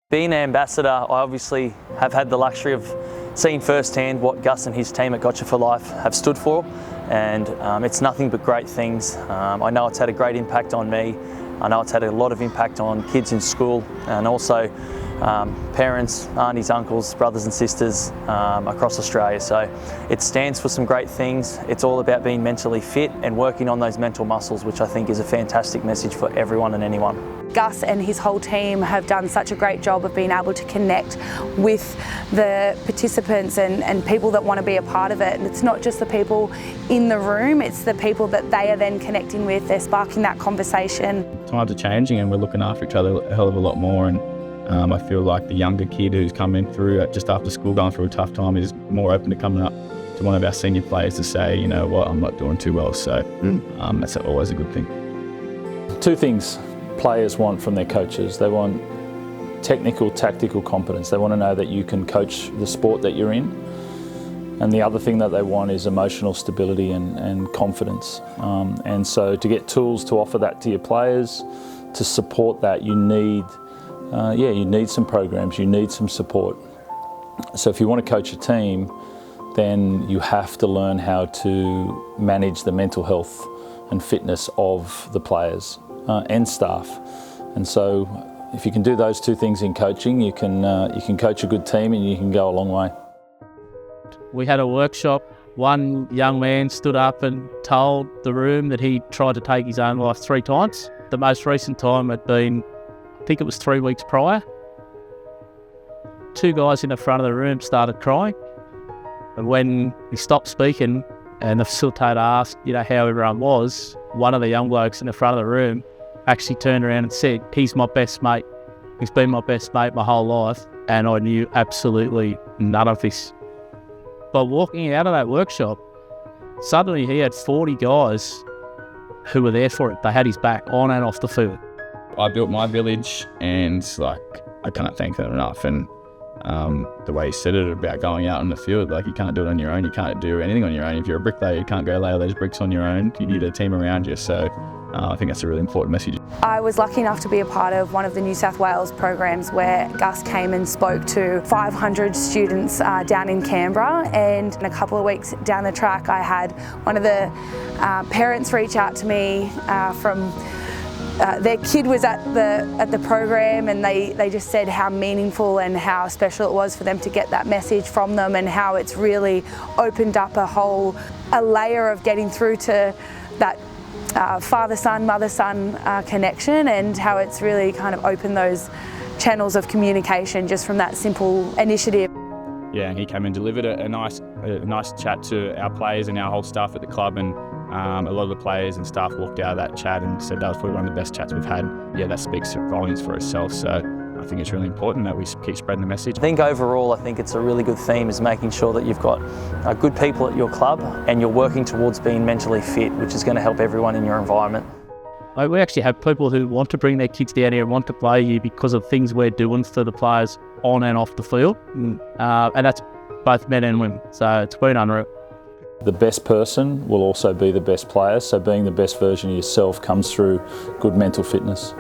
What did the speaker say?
Being an ambassador, I obviously have had the luxury of seeing firsthand what Gus and his team at Gotcha4Life have stood for, and it's nothing but great things. I know it's had a great impact on me. I know it's had a lot of impact on kids in school, and also parents, aunties, uncles, brothers and sisters across Australia. So it stands for some great things. It's all about being mentally fit and working on those mental muscles, which I think is a fantastic message for everyone and anyone. Gus and his whole team have done such a great job of being able to connect with the participants and people that want to be a part of it. And it's not just the people in the room, it's the people that they are then connecting with. They're sparking that conversation. Times are changing and we're looking after each other a hell of a lot more, and I feel like the younger kid who's coming through just after school going through a tough time is more open to coming up to one of our senior players to say, you know what, I'm not doing too well. So that's always a good thing. Two things players want from their coaches. They want technical, tactical competence. They want to know that you can coach the sport that you're in. And the other thing that they want is emotional stability and confidence. And so to get tools to offer that to your players, to support that, you need some programs, you need some support. So if you want to coach a team, then you have to learn how to manage the mental health and fitness of the players and staff. And so if you can do those two things in coaching, you can coach a good team and you can go a long way. We had a workshop. One young man stood up and told the room that he tried to take his own life 3 times. The most recent time had been, I think it was 3 weeks prior. 2 guys in the front of the room started crying. And when he stopped speaking and the facilitator asked, how everyone was, one of the young blokes in the front of the room actually turned around and said, "He's my best mate. He's been my best mate my whole life." And I knew absolutely none of this. But walking out of that workshop, suddenly he had 40 guys who were there for it. They had his back on and off the field. I built my village, and I can't thank them enough. And the way he said it about going out on the field, you can't do it on your own. You can't do anything on your own. If you're a bricklayer, you can't go lay all those bricks on your own. You need a team around you. So I think that's a really important message. I was lucky enough to be a part of one of the New South Wales programs where Gus came and spoke to 500 students down in Canberra, and a couple of weeks down the track I had one of the parents reach out to me from their kid was at the program, and they just said how meaningful and how special it was for them to get that message from them, and how it's really opened up a layer of getting through to that father-son, mother-son connection, and how it's really kind of opened those channels of communication just from that simple initiative. Yeah, and he came and delivered a nice chat to our players and our whole staff at the club, and a lot of the players and staff walked out of that chat and said that was probably one of the best chats we've had. Yeah, that speaks volumes for itself. So I think it's really important that we keep spreading the message. I think overall, it's a really good theme is making sure that you've got good people at your club and you're working towards being mentally fit, which is going to help everyone in your environment. We actually have people who want to bring their kids down here and want to play here because of things we're doing for the players on and off the field. And that's both men and women. So it's been unreal. The best person will also be the best player, so being the best version of yourself comes through good mental fitness.